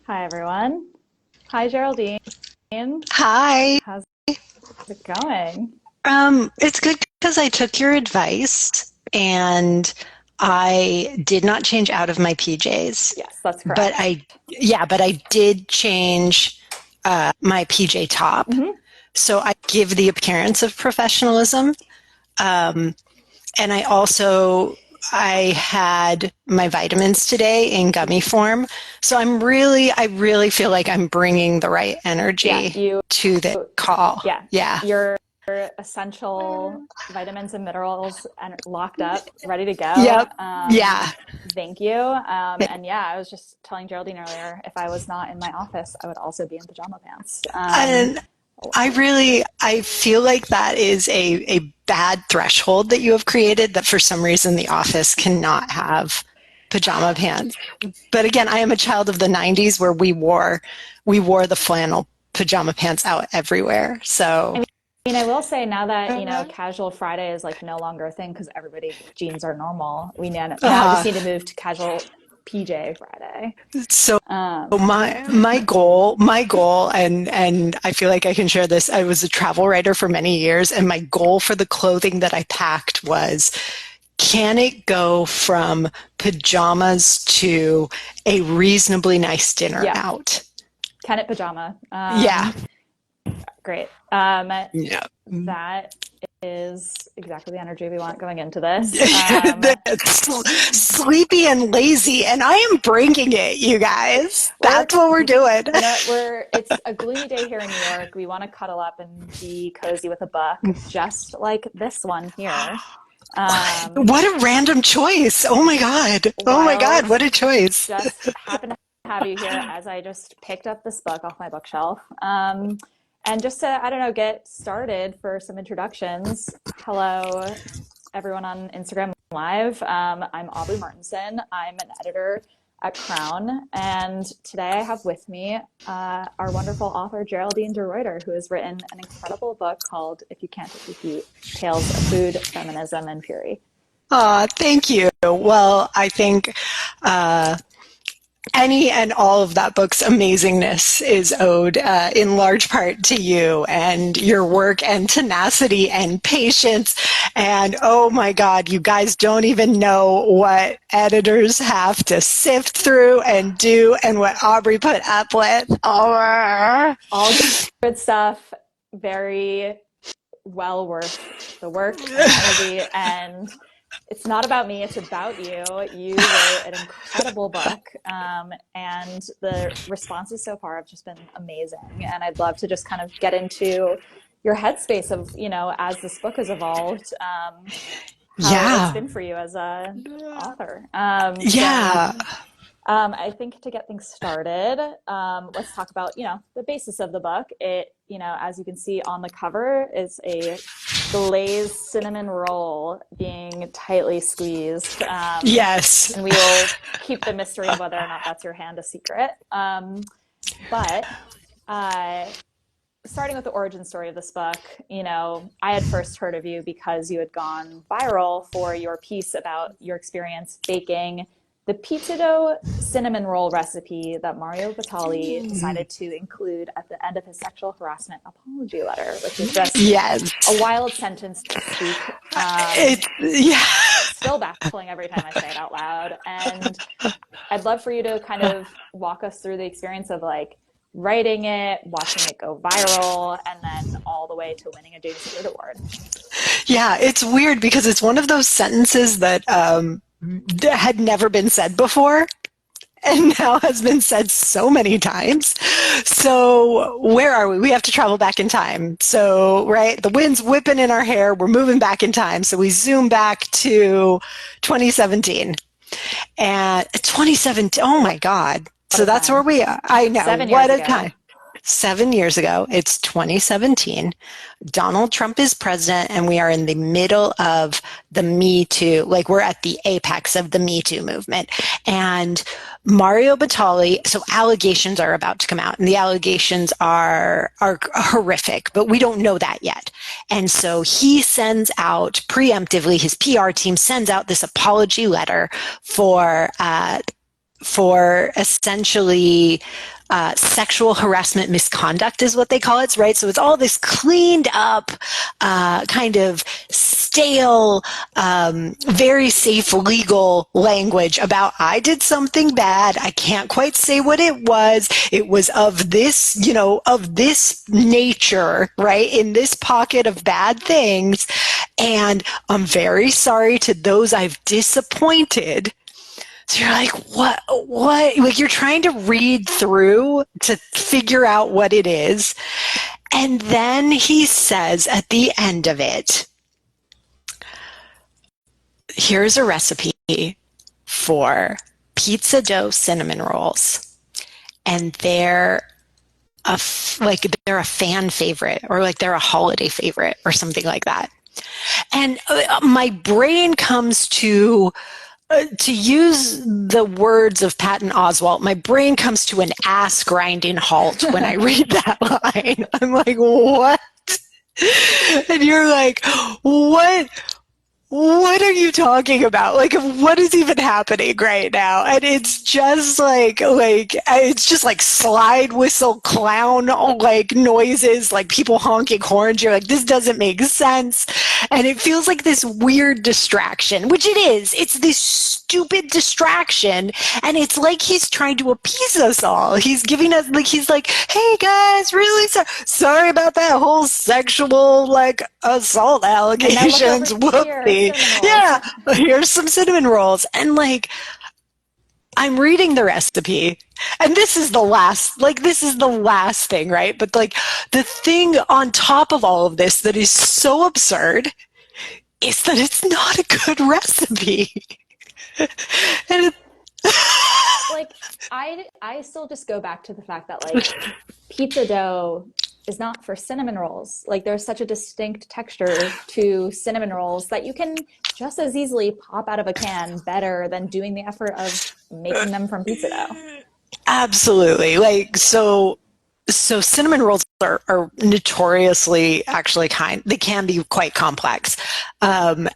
Hi, everyone. Hi, Geraldine. Hi. How's it going? It's good because I took your advice and I did not change out of my PJs, Yes, that's but correct. I did change my PJ top. Hmm. So I give the appearance of professionalism. And I had my vitamins today in gummy form. So I really feel like I'm bringing the right Yeah, energy to the call. yeah, Yeah. your essential vitamins and minerals and locked up, ready to go. Yep. Yeah. Thank you. And yeah, I was just telling Geraldine earlier, if I was not in my office, I would also be in pajama pants. And I feel like that is a bad threshold that you have created that for some reason the office cannot have pajama pants. But again, I am a child of the 90s where we wore the flannel pajama pants out everywhere. I So, mean, I will say now that, casual Friday is like no longer a thing because everybody jeans are normal. We now just uh, need to move to casual PJ Friday. so Um, my goal, and I feel like I can share this. I was a travel writer for many years, and my goal for the clothing that I packed was, can it go from pajamas to a reasonably nice dinner yeah, out? Kennet pajama. Yeah. Great. Yeah. That is exactly the energy we want going into this. Sleepy and lazy, and I am bringing it, you guys. We're, That's what we're doing. you know what, it's a gloomy day here in New York. We want to cuddle up and be cozy with a book, just like this one here. Um, What a random choice. Oh my God. Oh my God. Wild. What a choice. Just happen to have you here as I just picked up this book off my bookshelf. And just to, I don't know, get started for some introductions. Hello, everyone on Instagram Live. I'm Aubrey Martinson. I'm an editor at Crown. And today I have with me our wonderful author, Geraldine DeRuiter, who has written an incredible book called If You Can't Take the Heat, Tales of Food, Feminism, and Fury. Thank you. Well, I think any and all of that book's amazingness is owed in large part to you and your work and tenacity and patience. And oh my God, you guys don't even know what editors have to sift through and do and what Aubrey put up with. Oh. All good stuff, very well worth the work and the energy. And it's not about me, it's about you. You wrote an incredible book, and the responses so far have just been amazing. And I'd love to just kind of get into your headspace of, as this book has evolved, how it's Yeah. been for you as a author. Yeah. I think to get things started, let's talk about, the basis of the book. It, as you can see on the cover, is a glazed cinnamon roll being tightly squeezed. Yes. And we will keep the mystery of whether or not that's your hand a secret. But starting with the origin story of this book, I had first heard of you because you had gone viral for your piece about your experience baking the pizza dough cinnamon roll recipe that Mario Batali decided to include at the end of his sexual harassment apology letter, which is just a Yes. wild sentence to speak. Yeah. Still baffling every time I say it out loud. And I'd love for you to kind of walk us through the experience of like writing it, watching it go viral, and then all the way to winning a James Stewart Award. Yeah, it's weird because it's one of those sentences that had never been said before and now has been said so many times. So where are we? We have to travel back in time. So, right, the wind's whipping in our hair. We're moving back in time. So we zoom back to 2017. And 2017, oh my God. What So a that's where time. we are. I know. 7 years What a ago. time. 7 years ago. It's 2017. Donald Trump is president, and we are in the middle of the Me Too. Like, we're at the apex of the Me Too movement. And Mario Batali, so allegations are about to come out, and the allegations are horrific, but we don't know that yet. And so he sends out preemptively, his PR team sends out this apology letter for for essentially sexual harassment misconduct is what they call it, right? So it's all this cleaned up, kind of stale, very safe legal language about I did something bad. I can't quite say what it was. It was of this, of this nature, right? In this pocket of bad things. And I'm very sorry to those I've disappointed. So you're like, what? Like you're trying to read through to figure out what it is. And then he says at the end of it, here's a recipe for pizza dough cinnamon rolls. And they're a fan favorite, or like they're a holiday favorite or something like that. And my brain comes to use the words of Patton Oswalt, my brain comes to an ass grinding halt when I read that line. I'm like, what? And you're like, what? What are you talking about? Like, what is even happening right now? And it's just it's just like slide whistle clown, like noises, like people honking horns. You're like, this doesn't make sense. And it feels like this weird distraction, which it is. It's this stupid distraction. And it's like he's trying to appease us all. He's giving us, like, he's like, hey guys, really sorry about that whole sexual, like, assault allegations. Whoopsie. Yeah, here's some cinnamon rolls. And like, I'm reading the recipe, and this is the last thing, right? But like, the thing on top of all of this that is so absurd is that it's not a good recipe. And Like, I still just go back to the fact that like pizza dough is not for cinnamon rolls. Like there's such a distinct texture to cinnamon rolls that you can just as easily pop out of a can better than doing the effort of making them from pizza dough. absolutely. Like, so cinnamon rolls are notoriously actually they can be quite complex. And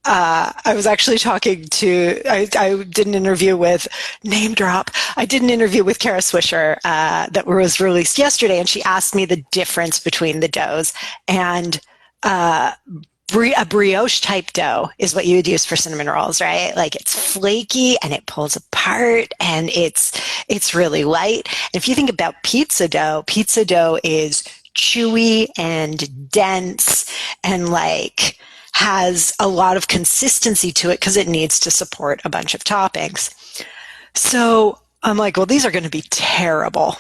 I was actually I did an interview with, name drop, I did an interview with Kara Swisher that was released yesterday, and she asked me the difference between the doughs. And a brioche type dough is what you would use for cinnamon rolls, right? Like it's flaky and it pulls apart and it's really light. And if you think about pizza dough is chewy and dense and like has a lot of consistency to it because it needs to support a bunch of toppings. So I'm like, well, these are going to be terrible.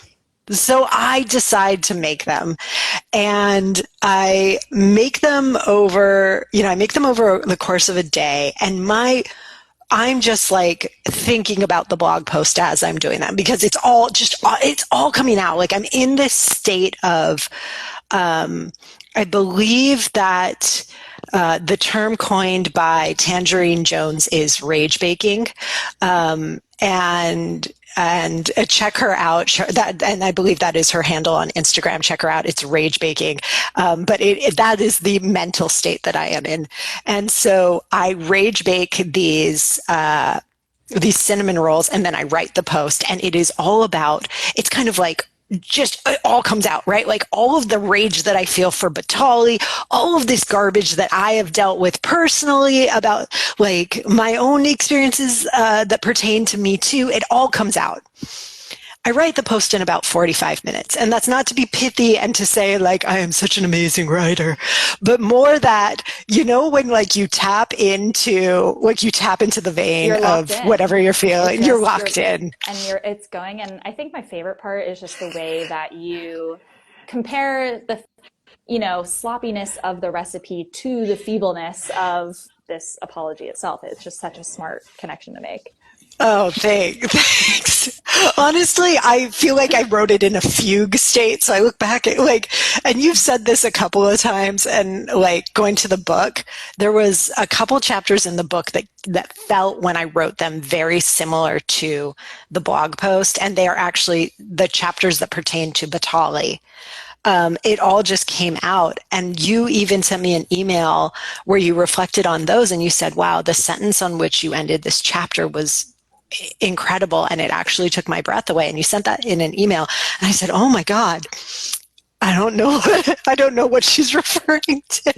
So I decide to make them, and I make them over the course of a day. And I'm just like thinking about the blog post as I'm doing them because it's all coming out. Like I'm in this state of, I believe that the term coined by Tangerine Jones is rage baking, and check her out. And I believe that is her handle on Instagram. Check her out. It's rage baking. But that is the mental state that I am in. And so I rage bake these cinnamon rolls, and then I write the post, and it's kind of like, just it all comes out, right? Like all of the rage that I feel for Batali, all of this garbage that I have dealt with personally about like my own experiences that pertain to me too, it all comes out. I write the post in about 45 minutes, and that's not to be pithy and to say like I am such an amazing writer, but more that, when like you tap into the vein of whatever you're feeling, you're locked in. And it's going. And I think my favorite part is just the way that you compare the, sloppiness of the recipe to the feebleness of this apology itself. It's just such a smart connection to make. Oh, thanks. Honestly, I feel like I wrote it in a fugue state. So I look back at and you've said this a couple of times, and like going to the book, there was a couple chapters in the book that felt when I wrote them very similar to the blog post. And they are actually the chapters that pertain to Batali. It all just came out. And you even sent me an email where you reflected on those and you said, wow, the sentence on which you ended this chapter was incredible. And it actually took my breath away. And you sent that in an email. And I said, oh my God, I don't know. I don't know what she's referring to.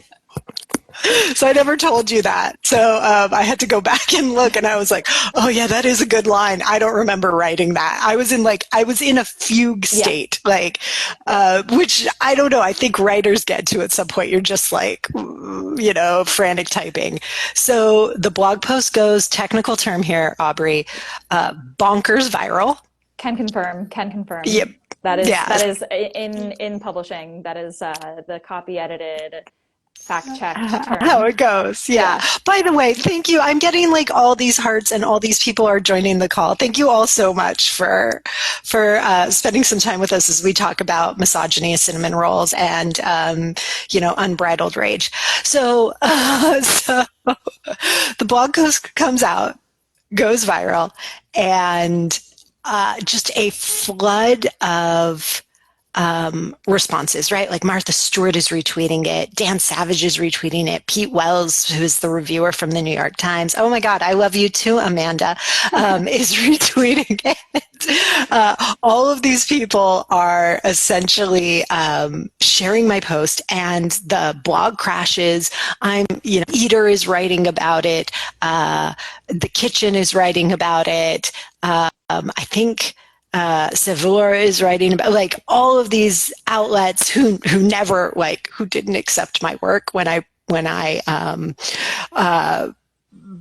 So I never told you that. So I had to go back and look, and I was like, "Oh yeah, that is a good line." I don't remember writing that. I was in a fugue Yeah. state, which I don't know. I think writers get to at some point. You're just like, frantic typing. So the blog post goes, technical term here, Aubrey, bonkers viral. Can confirm. Can Yep. confirm. Yeah. That is in publishing. That is the copy edited, fact checked How term. it goes. Yeah. Yeah. By the way, thank you. I'm getting like all these hearts and all these people are joining the call. Thank you all so much for spending some time with us as we talk about misogyny, cinnamon rolls, and unbridled rage. So the blog post comes out, goes viral, and just a flood of responses, right? Like Martha Stewart is retweeting it, Dan Savage is retweeting it, Pete Wells, who's the reviewer from the New York Times, oh my God, I love you too, Amanda, is retweeting it. All of these people are essentially sharing my post, and the blog crashes. Eater is writing about it. The Kitchen is writing about it. I think Savur is writing about, like, all of these outlets who never, like, who didn't accept my work when I uh,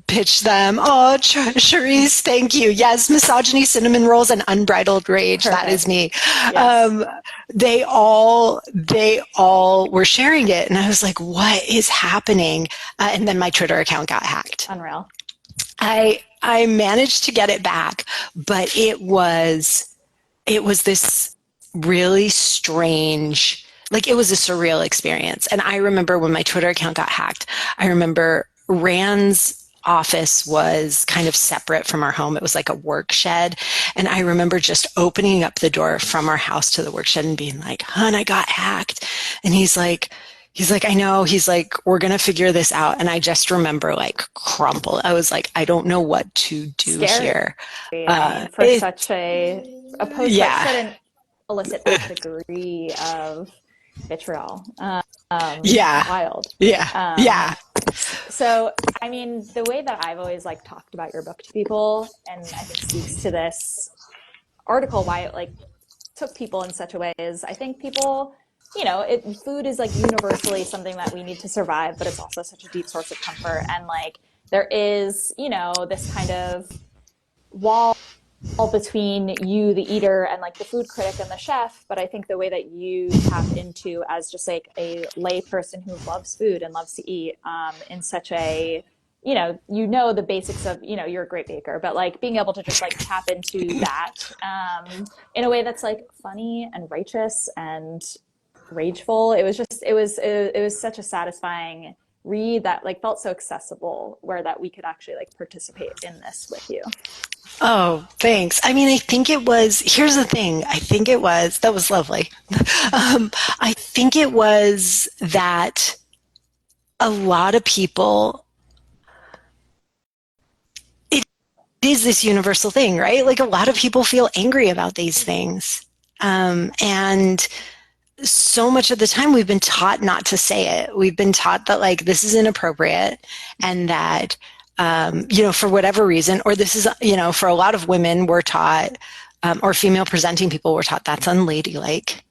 pitched them. Oh, Charisse, thank you. Yes, misogyny, cinnamon rolls, and unbridled rage. That is Perfect. me. Yes. They all were sharing it, and I was like, what is happening? And then my Twitter account got hacked. Unreal. I managed to get it back, but it was this really strange, like, it was a surreal experience. And I remember when my Twitter account got hacked, I remember Rand's office was kind of separate from our home. It was like a work shed. And I remember just opening up the door from our house to the work shed and being like, "Hun, I got hacked." And he's like, "I know." He's like, "We're going to figure this out." And I just remember, like, crumple. I was like, I don't know what to do Scary. here. I mean, for It, such a post that yeah, shouldn't elicit that degree of vitriol. yeah, Wild. yeah, Um, yeah. so, I mean, the way that I've always like talked about your book to people, and I think speaks to this article, why it like took people in such a way is I think people, food is like universally something that we need to survive, but it's also such a deep source of comfort. And like there is, this kind of wall between you, the eater, and like the food critic and the chef. But I think the way that you tap into as just like a lay person who loves food and loves to eat, in such a, the basics of, you're a great baker, but like being able to just like tap into that, in a way that's like funny and righteous and rageful. It was such a satisfying read that like felt so accessible, where that we could actually like participate in this with you. Oh, thanks. I mean, I think it was, here's the thing. I think it was, that was lovely. I think it was that a lot of people, it is this universal thing, right? Like, a lot of people feel angry about these things. And so much of the time we've been taught not to say it. We've been taught that, like, this is inappropriate, and that, for whatever reason, or this is, for a lot of women, we're taught, or female presenting people were taught, that's unladylike,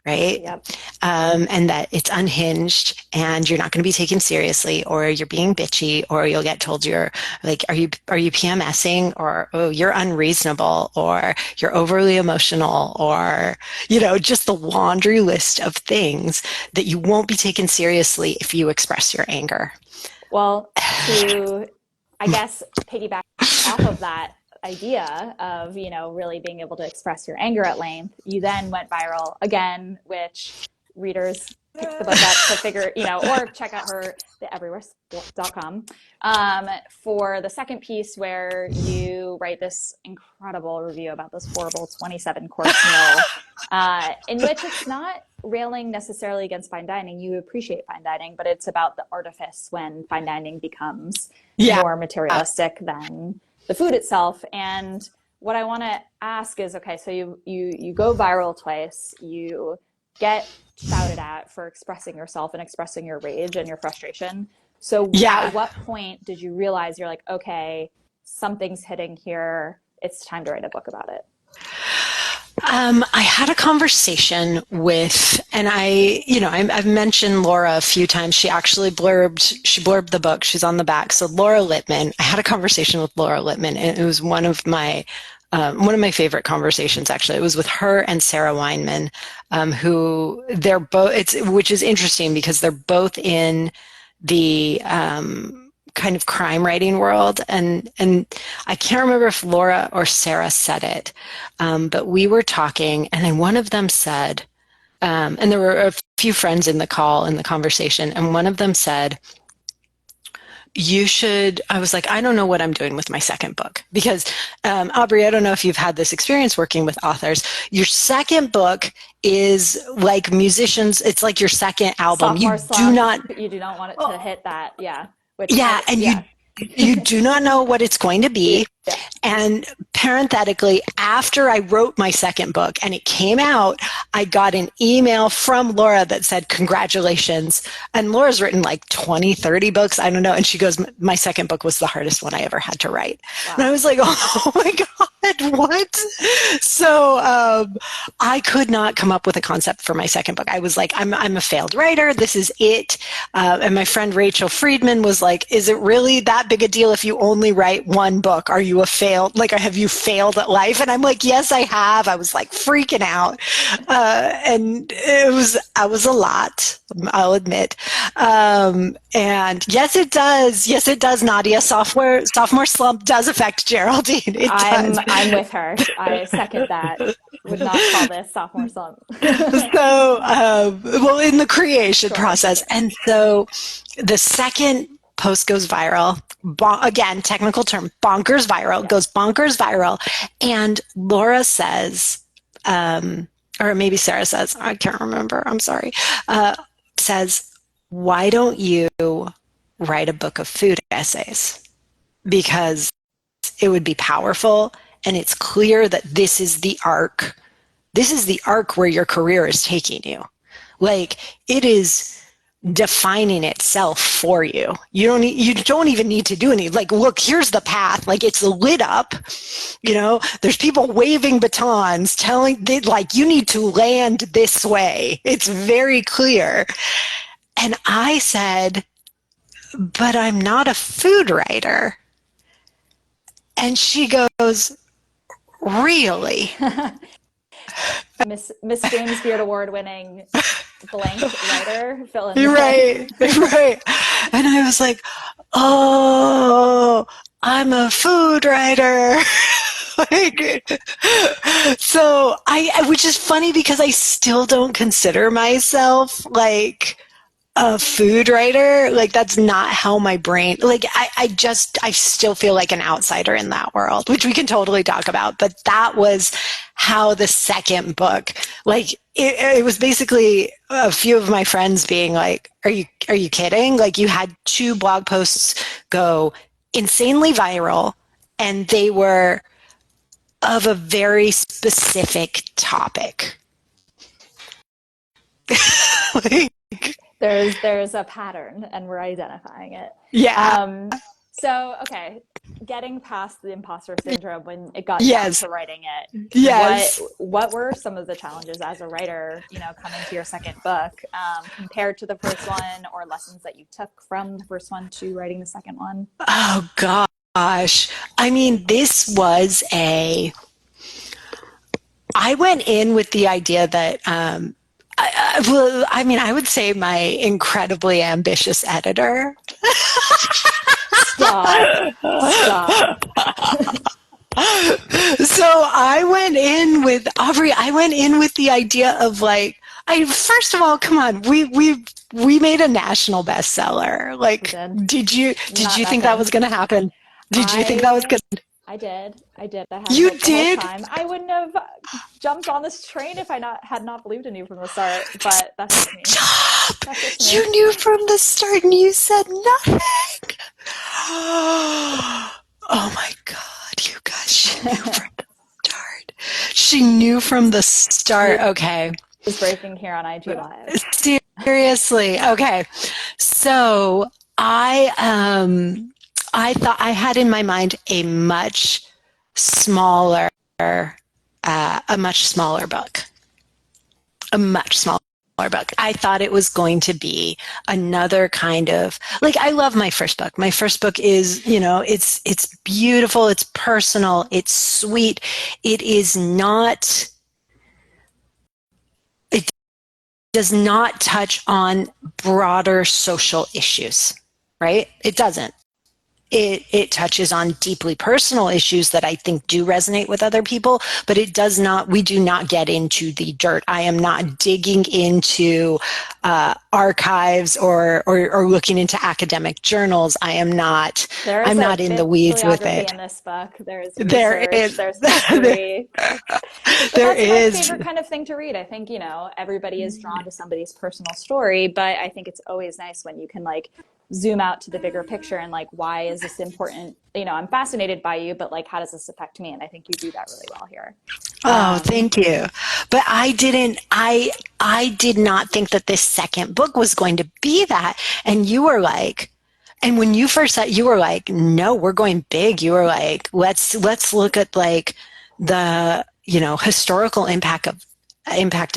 right? Yep. And that it's unhinged, and you're not going to be taken seriously, or you're being bitchy, or you'll get told you're like, are you PMSing, or, oh, you're unreasonable, or you're overly emotional, or, just the laundry list of things that you won't be taken seriously if you express your anger. Well, to, I guess, piggyback off of that idea of, really being able to express your anger at length, you then went viral again, which readers pick the book up to figure, or check out the everywhere.com, for the second piece where you write this incredible review about this horrible 27 course meal, in which it's not railing necessarily against fine dining. You appreciate fine dining, but it's about the artifice when fine dining becomes Yeah. more materialistic than the food itself. And what I want to ask is, okay, so you go viral twice, you get shouted at for expressing yourself and expressing your rage and your frustration. So at Yeah. what point did you realize you're like, okay, something's hitting here. It's time to write a book about it? I had a conversation with, and I've mentioned Laura a few times. She blurbed the book. She's on the back. So Laura Littman, I had a conversation with Laura Littman, and it was one of my favorite conversations, actually. It was with her and Sarah Weinman, who they're both, which is interesting because they're both in the, kind of crime writing world. And I can't remember if Laura or Sarah said it, but we were talking, and then one of them said, and there were a few friends in the call, in the conversation, and one of them said, I was like, I don't know what I'm doing with my second book. Because, Aubrey, I don't know if you've had this experience working with authors. Your second book is like musicians, it's like your second album. Sophomore You do slump, not, you do not want it to hit that. Yeah. Which yeah, I, and yeah. you do not know what it's going to be. Yeah. And parenthetically, after I wrote my second book and it came out, I got an email from Laura that said, congratulations. And Laura's written like 20, 30 books. I don't know. And she goes, my second book was the hardest one I ever had to write. And I Wow. was like, oh my God, what? So I could not come up with a concept for my second book. I was like, I'm a failed writer. This is it. And my friend Rachel Friedman was like, is it really that big a deal if you only write one book? Are you a failed, like, have you failed at life? And I'm like, yes, I have. I was like freaking out. And I was a lot, I'll admit. And yes, it does. Yes, it does, Nadia. Sophomore slump does affect Geraldine. It does. I'm with her. I second that. Would not call this sophomore slump. So, well, in the creation Sure. process. And so the second post goes viral, again, technical term, bonkers viral, Yeah. goes bonkers viral. And Laura says, or maybe Sarah says, I can't remember, I'm sorry, says, why don't you write a book of food essays? Because it would be powerful, and it's clear that this is the arc. This is the arc where your career is taking you. Like, it is defining itself for you. You don't even need to do any, like, look, here's the path. Like, it's lit up, there's people waving batons telling like, you need to land this way. It's very clear. And I said, but I'm not a food writer. And she goes, really? Miss James Beard Award winning blank writer, fill in You're the right, right. And I was like, oh, I'm a food writer. Like, so which is funny because I still don't consider myself like a food writer. Like, that's not how my brain, like, I still feel like an outsider in that world, which we can totally talk about. But that was how the second book, like, it was basically a few of my friends being like, are you kidding? Like, you had two blog posts go insanely viral, and they were of a very specific topic. Like, there's a pattern and we're identifying it. yeah. So okay, getting past the imposter syndrome when it got down Yes. to writing it, Yes. what were some of the challenges as a writer, coming to your second book, compared to the first one, or lessons that you took from the first one to writing the second one? Oh gosh. I mean, I went in with the idea that, I would say my incredibly ambitious editor. Stop. So I went in with Aubrey. I went in with the idea of, like, first of all, come on, we made a national bestseller. Like, did you think that was going to happen? Did you think that was good? I did. I had You hope the whole did? time. I wouldn't have jumped on this train if I had not believed in you from the start. But that's just me. Stop! That's just me. You knew from the start and you said nothing. Oh my God. you guys. She knew from the start. She knew from the start. Okay. News breaking here on IG Live. Seriously. Okay. So I thought I had in my mind smaller, a much smaller book. A much smaller book. I thought it was going to be another kind of like I love my first book. My first book is, it's beautiful, it's personal, it's sweet. It is not it does not touch on broader social issues, right? It doesn't. It touches on deeply personal issues that I think do resonate with other people, but we do not get into the dirt. I am not digging into archives or looking into academic journals. I'm not in the weeds with it. In this book, there's There research, is, there's history. But there that's my is. favorite kind of thing to read. I think, everybody is drawn to somebody's personal story, but I think it's always nice when you can zoom out to the bigger picture and why is this important? I'm fascinated by you, but how does this affect me? And I think you do that really well here. Oh, thank you. But I did not think that this second book was going to be that. And you were like, and when you first said, you were like, no, we're going big. You were like, let's look at the, historical impact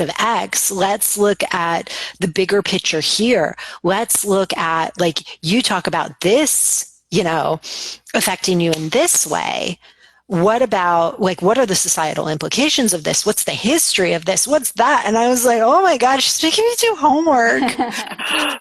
of X. Let's look at the bigger picture here. Let's look at you talk about this, affecting you in this way. What about what are the societal implications of this? What's the history of this? What's that? And I was like, oh my God, she's making me do homework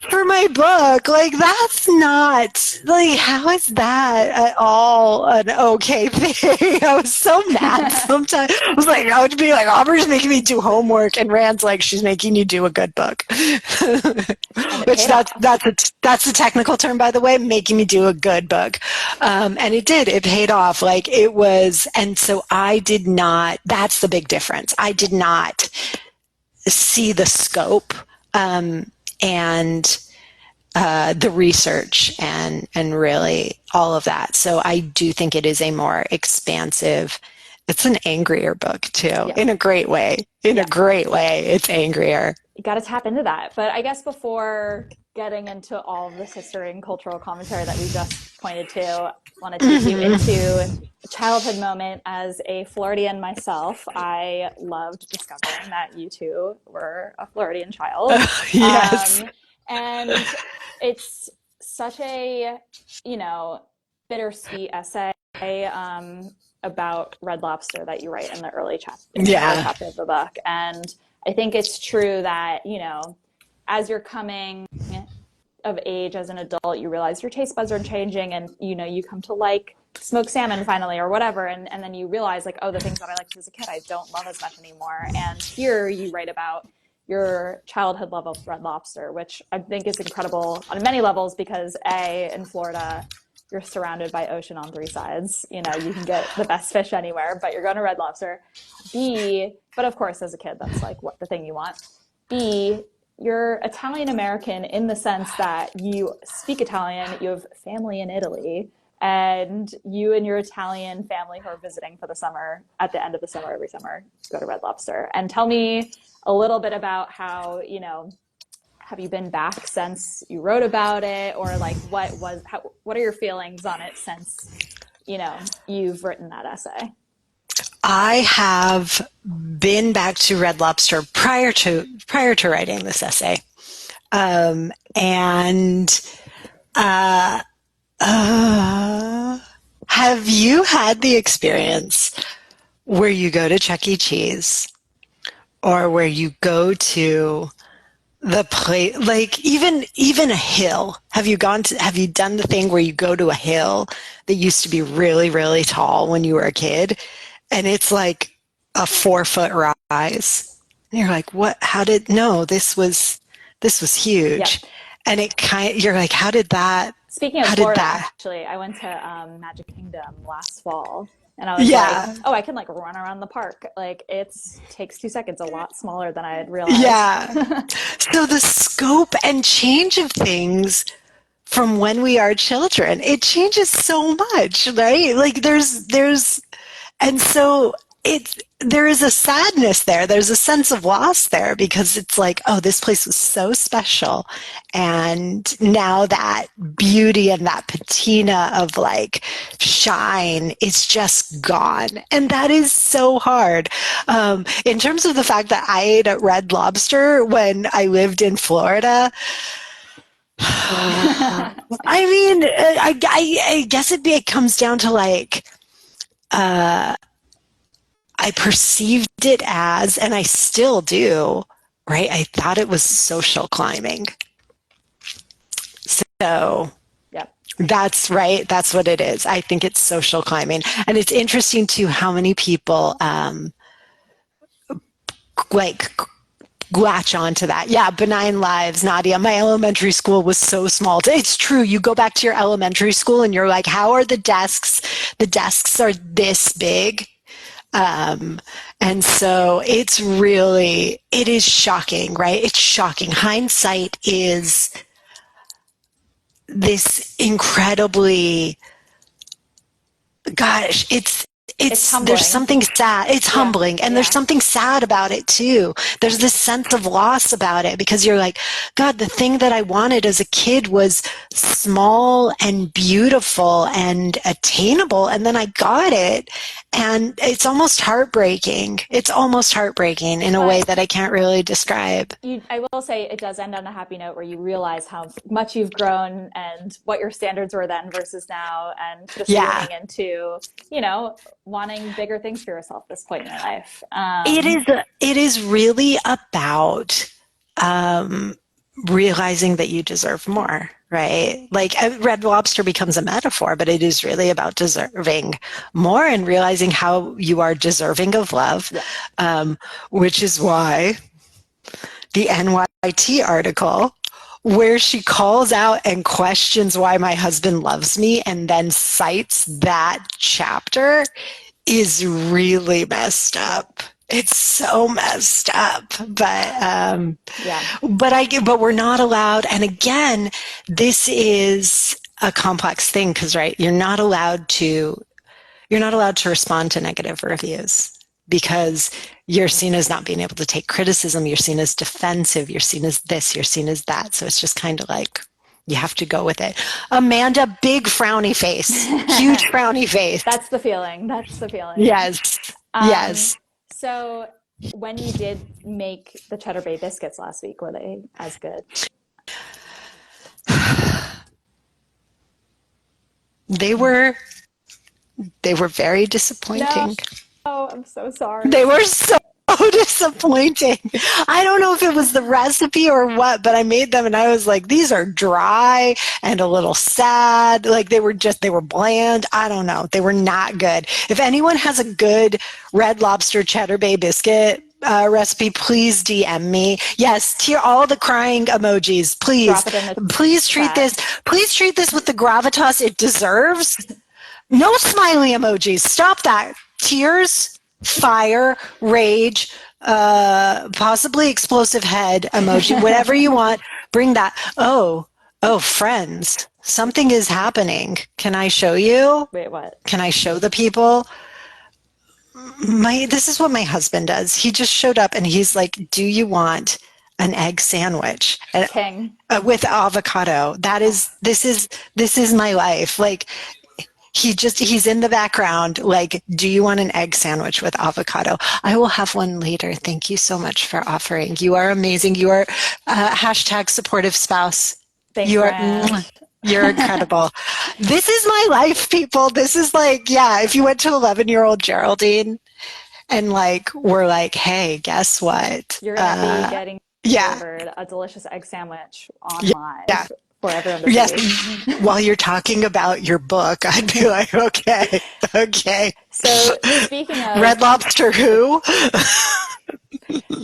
for my book. That's not how is that at all an okay thing? I was so mad sometimes. I was like, I would be like, Aubrey's making me do homework, and Rand's like, she's making you do a good book. Which that's the technical term, by the way, making me do a good book. And it did. It paid off. It was. And so I did not, that's the big difference. I did not see the scope and the research and really all of that. So I do think it is a more expansive, it's an angrier book too, in a great way. A great way, it's angrier. You got to tap into that. But I guess before getting into all of this history and cultural commentary that we just pointed to, I want to take you into a childhood moment. As a Floridian myself, I loved discovering that you two were a Floridian child. Yes. And it's such a, bittersweet essay about Red Lobster that you write in the early chapter of the book. And I think it's true that, as you're coming of age as an adult, you realize your taste buds are changing and, you come to like smoked salmon finally or whatever. And then you realize the things that I liked as a kid, I don't love as much anymore. And here you write about your childhood love of Red Lobster, which I think is incredible on many levels because in Florida, you're surrounded by ocean on three sides. You can get the best fish anywhere, but you're going to Red Lobster. But of course, as a kid, that's what the thing you want. You're Italian American in the sense that you speak Italian, you have family in Italy, and you and your Italian family who are visiting for the summer, at the end of the summer, every summer, go to Red Lobster. And tell me a little bit about how, have you been back since you wrote about it, or what are your feelings on it since, you've written that essay? I have been back to Red Lobster prior to writing this essay, have you had the experience where you go to Chuck E. Cheese or where you go to the place, even a hill? Have you done the thing where you go to a hill that used to be really, really tall when you were a kid, and it's like a 4-foot rise, and you're like, what? This was huge. Yep. And you're like, how did that? Speaking of Florida, actually, I went to Magic Kingdom last fall, and I was like, oh, I can run around the park. It takes 2 seconds, a lot smaller than I had realized. Yeah. So the scope and change of things from when we are children. It changes so much, right? Like and so there is a sadness there. There's a sense of loss there because it's like, oh, this place was so special. And now that beauty and that patina of like shine is just gone. And that is so hard. In terms of the fact that I ate at Red Lobster when I lived in Florida, I mean, I guess it comes down to like, I perceived it as, and I still do, right? I thought it was social climbing. So Yep. that's right. That's what it is. I think it's social climbing. And it's interesting too how many people like latch onto that. Yeah, benign lives, Nadia. My elementary school was so small. It's true. You go back to your elementary school and you're like, how are the desks? The desks are this big. And so it is shocking, right? It's shocking. Hindsight is this incredibly, gosh, there's humbling. something sad. It's Yeah. humbling. And there's Yeah. something sad about it too. There's this sense of loss about it because you're like, God, the thing that I wanted as a kid was small and beautiful and attainable. And then I got it. And it's almost heartbreaking. It's almost heartbreaking in a way But that I can't really describe. I will say it does end on a happy note where you realize how much you've grown and what your standards were then versus now, and just Yeah. leaning into, wanting bigger things for yourself at this point in your life. It is really about um, realizing that you deserve more, right? Like Red Lobster becomes a metaphor, but it is really about deserving more and realizing how you are deserving of love, Yeah. which is why the NYT article where she calls out and questions why my husband loves me and then cites that chapter is really messed up. It's so messed up, Yeah. but we're not allowed. And again, this is a complex thing because, right, you're not allowed to respond to negative reviews because you're seen as not being able to take criticism. You're seen as defensive. You're seen as this. You're seen as that. So it's just kind of like you have to go with it. Amanda, big frowny face, huge frowny face. That's the feeling. That's the feeling. Yes. Um, Yes. so when you did make the Cheddar Bay biscuits last week, were they as good? They were very No. disappointing. Oh, I'm so They sorry. were so disappointing. I don't know if it was the recipe or what, but I made them and I was like, these are dry and a little sad. Like they were bland. I don't know. They were not good. If anyone has a good Red Lobster Cheddar Bay biscuit recipe, please DM me. Yes, all the crying emojis, please. Drop it in the Please chat. please treat this with the gravitas it deserves. No smiley emojis. Stop that. Tears, fire, rage, possibly explosive head emoji, whatever you want. Bring that. Friends, something is happening. Can I show you? Wait, what? Can I show the people? This is what my husband does. He just showed up and he's like, "Do you want an egg sandwich?" And, King. with avocado. This is my life. Like he's in the background like, do you want an egg sandwich with avocado? I will have one later. Thank you so much for offering. You are amazing. You are hashtag supportive spouse. Thanks, You are Rand. you're incredible. This is my life, people. This is like, yeah, if you went to 11-year-old Geraldine and like we're like, hey, guess what? You're going to be getting Yeah. delivered a delicious egg sandwich on Yeah. live for everyone to Yes. see. While you're talking about your book, I'd be like, okay, okay. So speaking of Red Lobster who?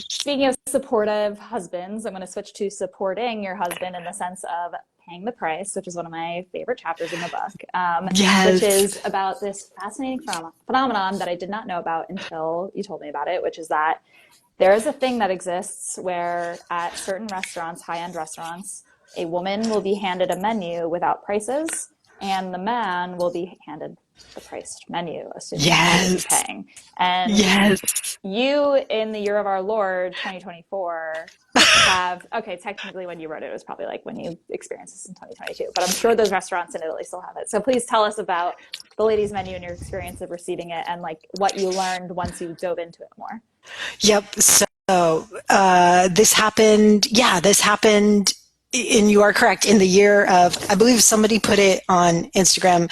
speaking of supportive husbands, I'm going to switch to supporting your husband in the sense of paying the price, which is one of my favorite chapters in the book, which Yes. is about this fascinating phenomenon that I did not know about until you told me about it, which is that there is a thing that exists where at certain restaurants, high-end restaurants, a woman will be handed a menu without prices, and the man will be handed the priced menu, assuming he will be Yes. paying. And Yes. you, in the year of our Lord, 2024, have, okay, technically when you wrote it, it was probably like when you experienced this in 2022, but I'm sure those restaurants in Italy still have it. So please tell us about the ladies' menu and your experience of receiving it and like what you learned once you dove into it more. Yep. So this happened. Yeah, this happened. And you are correct. In the year of, I believe somebody put it on Instagram,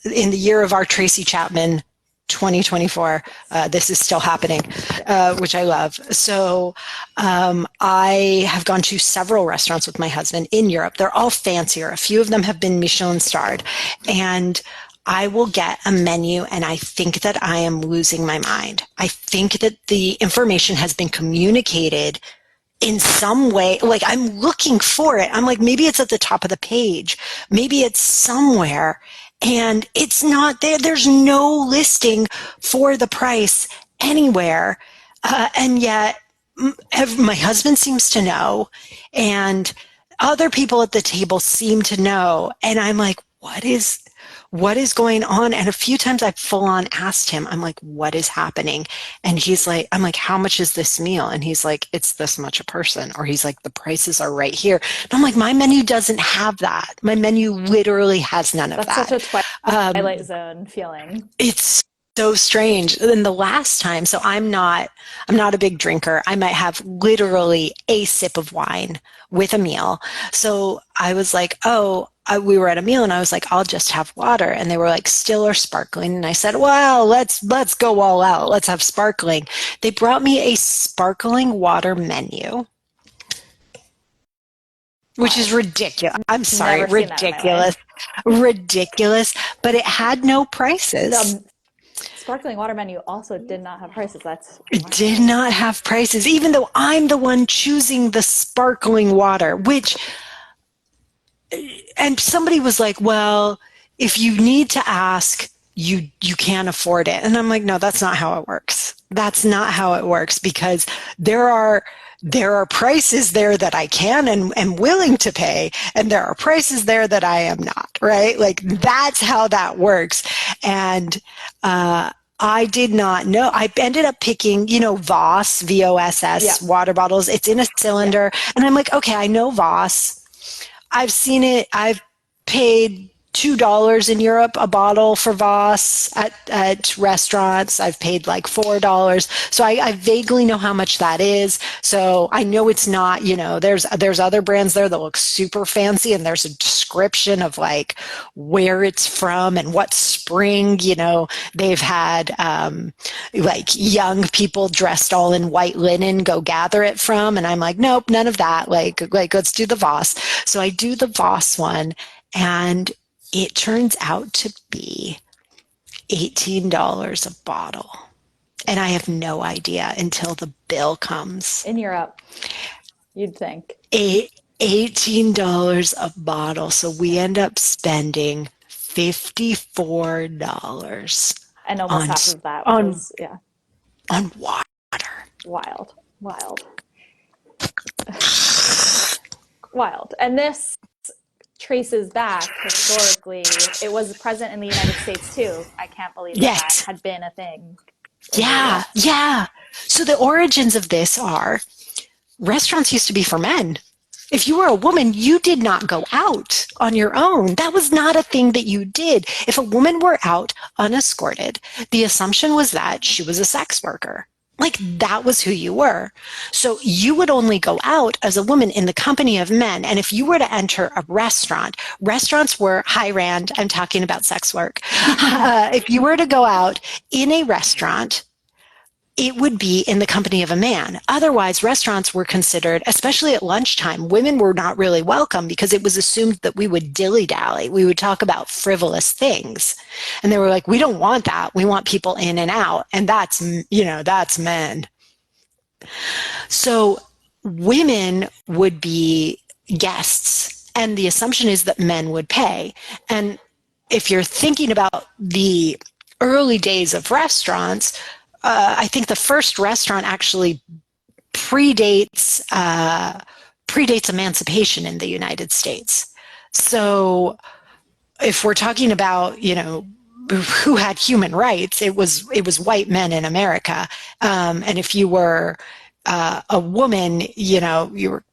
in the year of our Tracy Chapman 2024, this is still happening, which I love. So I have gone to several restaurants with my husband in Europe. They're all fancier. A few of them have been Michelin starred. And I will get a menu and I think that I am losing my mind. I think that the information has been communicated in some way. Like I'm looking for it. I'm like, maybe it's at the top of the page. Maybe it's somewhere and it's not there. There's no listing for the price anywhere. And yet my husband seems to know and other people at the table seem to know. And I'm like, what is going on? And a few times I full on asked him, I'm like, what is happening? And he's like, I'm like, how much is this meal? And he's like, it's this much a person. Or he's like, the prices are right here. And I'm like, my menu doesn't have that. My menu literally has none of That's that. such a Twilight Zone feeling. It's so strange. And the last time, so I'm not a big drinker. I might have literally a sip of wine with a meal. So I was like, we were at a meal and I was like, I'll just have water. And they were like, still or sparkling? And I said, well, let's go all out. Let's have sparkling. They brought me a sparkling water menu, which is ridiculous. I'm sorry, Never seen that in my life. ridiculous, but it had no prices. The sparkling water menu also did not have prices. That's It did wild. not have prices, even though I'm the one choosing the sparkling water, and somebody was like, well, if you need to ask, you can't afford it. And I'm like, no, that's not how it works. That's not how it works because there are prices there that I can and am willing to pay, and there are prices there that I am not, right? Like that's how that works. And I did not know. I ended up picking, Voss, Yeah. VOSS water bottles. It's in a cylinder. Yeah. And I'm like, okay, I know Voss. I've seen it. I've paid $2 in Europe a bottle for Voss at restaurants. I've paid like $4. So I vaguely know how much that is. So I know it's not, there's other brands there that look super fancy and there's a description of like where it's from and what spring, they've had like young people dressed all in white linen go gather it from. And I'm like, nope, none of that. Like let's do the Voss. So I do the Voss one and it turns out to be $18 a bottle. And I have no idea until the bill comes. In Europe, you'd think. $18 a bottle. So we end up spending $54 And almost on half of that on was, yeah, on water. wild, wild, wild. And this traces back historically. It was present in the United States too. I can't believe that Yes. had been a thing. Yeah, yeah. So the origins of this are restaurants used to be for men. If you were a woman, you did not go out on your own. That was not a thing that you did. If a woman were out unescorted, the assumption was that she was a sex worker. Like that was who you were. So you would only go out as a woman in the company of men. And if you were to enter a restaurant, restaurants were high rand. I'm talking about sex work. If you were to go out in a restaurant, it would be in the company of a man. Otherwise, restaurants were considered, especially at lunchtime, women were not really welcome because it was assumed that we would dilly-dally. We would talk about frivolous things. And they were like, we don't want that. We want people in and out. And that's men. So women would be guests. And the assumption is that men would pay. And if you're thinking about the early days of restaurants, I think the first restaurant actually predates predates emancipation in the United States. So if we're talking about, who had human rights, it was white men in America. And if you were a woman, you were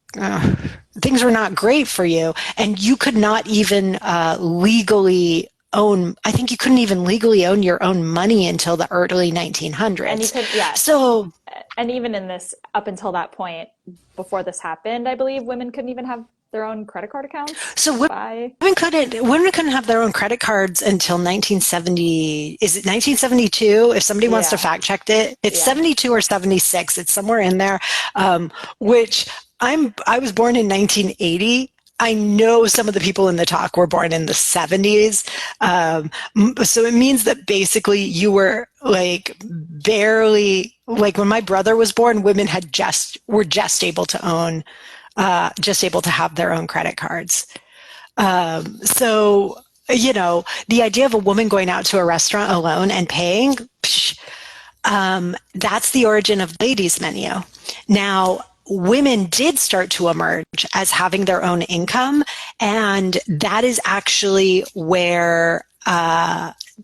things were not great for you, and you could not even legally own. I think you couldn't even legally own your own money until the early 1900s. And you could, yeah. So, and even in this, up until that point, before this happened, I believe women couldn't even have their own credit card accounts. so women couldn't have their own credit cards until 1970. Is it 1972? If somebody wants to Yeah. fact check it, it's Yeah. 72 or 76. It's somewhere in there. Which I was born in 1980. I know some of the people in the talk were born in the 70s. So it means that basically you were like barely, like when my brother was born, women were just able to own, just able to have their own credit cards. So, the idea of a woman going out to a restaurant alone and paying, that's the origin of ladies' menu. Now, women did start to emerge as having their own income, and that is actually where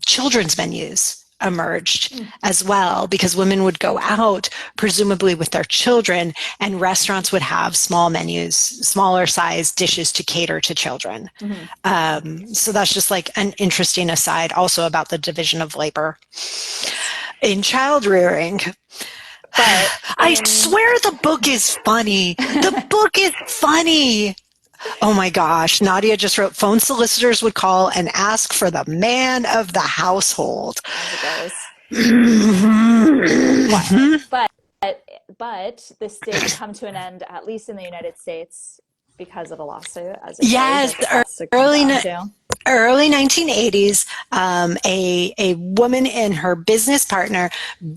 children's menus emerged as well, because women would go out presumably with their children, and restaurants would have small menus, smaller size dishes to cater to children. So that's just like an interesting aside also about the division of labor in child rearing. But I swear the book is funny. The book is funny. Oh my gosh. Nadia just wrote, phone solicitors would call and ask for the man of the household. as it goes. But this did come to an end, at least in the United States, because of a lawsuit. As it Yes, goes, as it early comes down to. early 1980s, a woman and her business partner,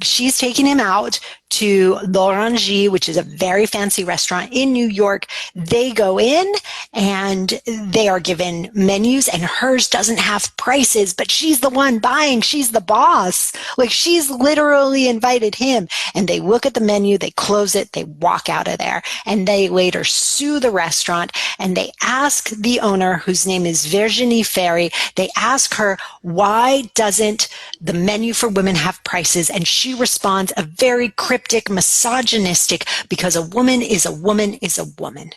she's taking him out to L'Orangerie, which is a very fancy restaurant in New York. They go in and they are given menus, and hers doesn't have prices, but she's the one buying. She's the boss. Like, she's literally invited him. And they look at the menu, they close it, they walk out of there, and they later sue the restaurant, and they ask the owner, whose name is Virginie Ferry, they ask her, why doesn't the menu for women have prices? And she responds a very cryptic, misogynistic, because a woman is a woman is a woman.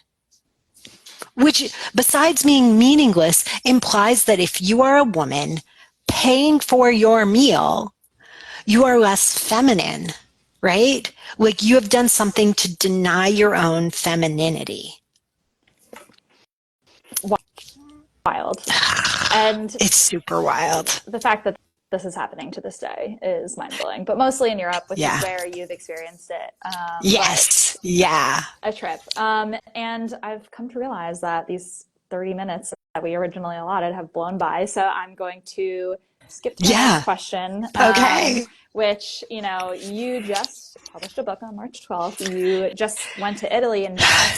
Which, besides being meaningless, implies that if you are a woman paying for your meal, you are less feminine, right? Like, you have done something to deny your own femininity. Wild. And it's super wild. The fact that this is happening to this day is mind-blowing, but mostly in Europe, which is where you've experienced it. Yes. Yeah. A trip. And I've come to realize that these 30 minutes that we originally allotted have blown by. So I'm going to skip to the next question. Okay. Which, you just published a book on March 12th. You just went to Italy in May.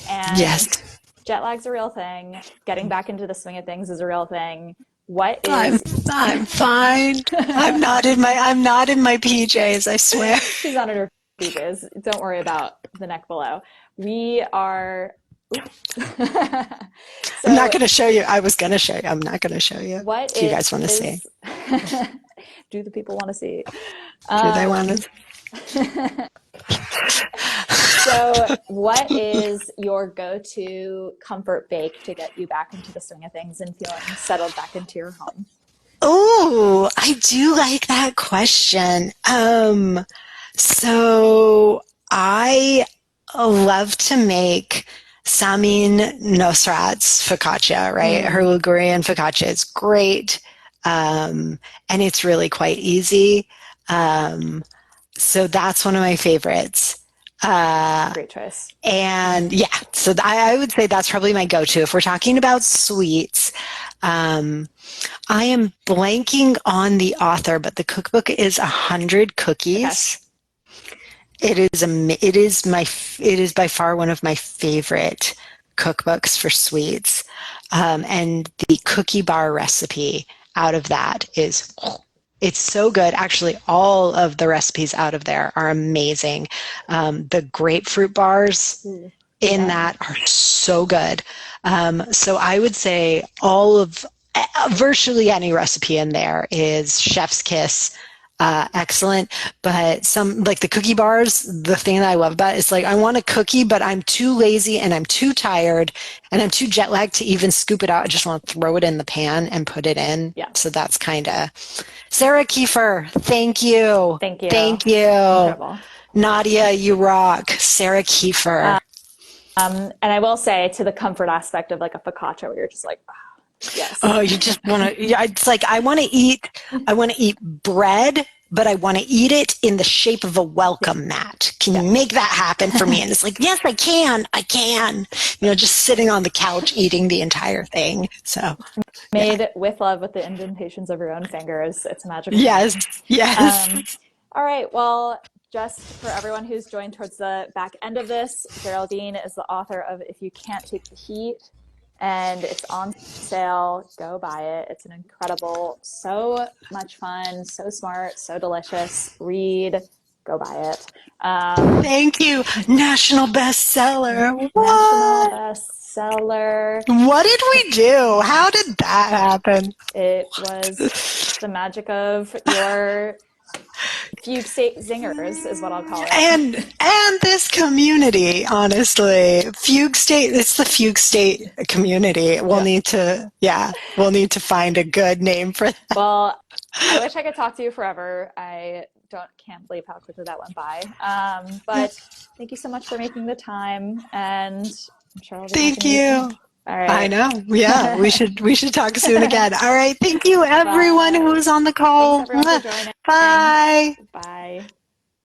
And jet lag's a real thing. Getting back into the swing of things is a real thing. What is? I'm fine. I'm not in my PJs, I swear. She's not in her PJs. Don't worry about the neck below. We are. I'm not going to show you. I was going to show you. I'm not going to show you. What do you guys want to see? Do the people want to see? Do they want to? So what is your go-to comfort bake to get you back into the swing of things and feeling settled back into your home? Oh, I do like that question. So I love to make Samin Nosrat's focaccia, right? Her Ligurian focaccia is great. And it's really quite easy. So that's one of my favorites. Great choice. And so I would say that's probably my go-to. If we're talking about sweets, I am blanking on the author, but the cookbook is 100 Cookies. Okay. It is by far one of my favorite cookbooks for sweets. And the cookie bar recipe out of that it's so good. Actually, all of the recipes out of there are amazing. The grapefruit bars, in that are so good. So I would say virtually any recipe in there is chef's kiss. Excellent. But some, like the cookie bars, the thing that I love about it is like, I want a cookie, but I'm too lazy and I'm too tired and I'm too jet lagged to even scoop it out. I just want to throw it in the pan and put it in. Yeah. So that's kind of Sarah Kiefer. Thank you. Thank you. Thank you. Incredible. Nadia, you rock. Sarah Kiefer. And I will say, to the comfort aspect of like a focaccia where you're just like, oh, yes. Oh, you just want to, it's like, I want to eat bread, but I want to eat it in the shape of a welcome mat. Can you make that happen for me? And it's like, yes, I can. Just sitting on the couch eating the entire thing. So made with love with the indentations of your own fingers. It's magical. Yes. All right. Well, just for everyone who's joined towards the back end of this, Geraldine is the author of If You Can't Take the Heat, and it's on sale. Go buy it. It's an incredible, so much fun, so smart, so delicious read. Go buy it. Thank you. National bestseller. National bestseller. What did we do? How did that happen? It was the magic of your fugue state zingers is what I'll call it. And this community, honestly. Fugue state, it's the fugue state community. We'll need to find a good name for that. Well, I wish I could talk to you forever. I can't believe how quickly that went by. But thank you so much for making the time, and I'm sure I'll be Thank you. All right. I know. Yeah, we should talk soon again. All right. Thank you, everyone who was on the call. Thanks, everyone, for joining. Bye. Bye.